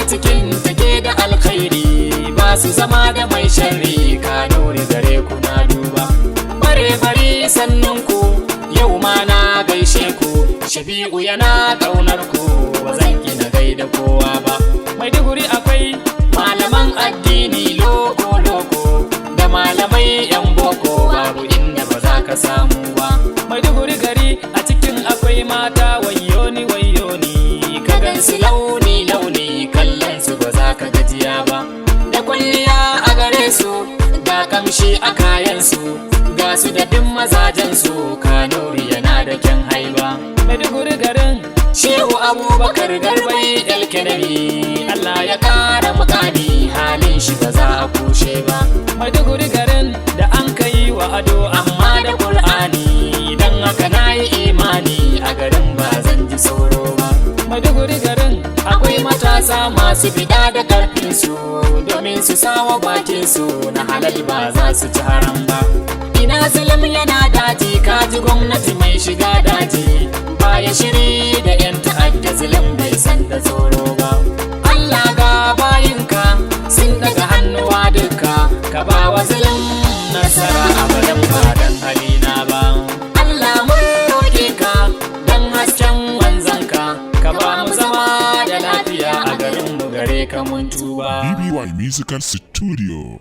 cikin take da alkhairi ba su zama da mai sharri. Kanuri gare ku na duba bare bari sannan ku yau ma na gaishe ku. Shafi'u yana ƙaunar ku ba zan ki na gaida kowa ba. Maiduguri akwai malaman addini loko da malamai yan boko, babu inda ba za ka samu ba. Maiduguri gari a cikin akwai mata wayoni ka gansu launi kallon su ba za ka gajiya ba. Da kwalliya a gare su ga kamshi a kayan su, ga su da din mazajen su. Kanuri yana da kyan haiba. Maiduguri garin Shehu Abubakar Garbai Elkenari, Allah ya kara mukami halin shi ba za a kushe ba. Maiduguri garin da an kai wa ado amma da Qur'ani, dan haka nayi imani a garin ba zan ji tsoro ba. Maiduguri garin akwai matasa masu fida da karfin su domin su sawa bakin su na halal ba za su ci haram ba. Ina zulum yana daji, kaji gwamnati mai shiga daji, baya shiri da yan ta'adda zulum bai san da tsoro ba. Allah ga bayinka sun daga hannuwa duka, ka ba wa zulum nasara abadan ba dan halina ba. Allah mun roke ka dan hasken wanzanka, ka ba mu zama da lafiya a garin mu gare ka mun tuba. BBY Musical Studio.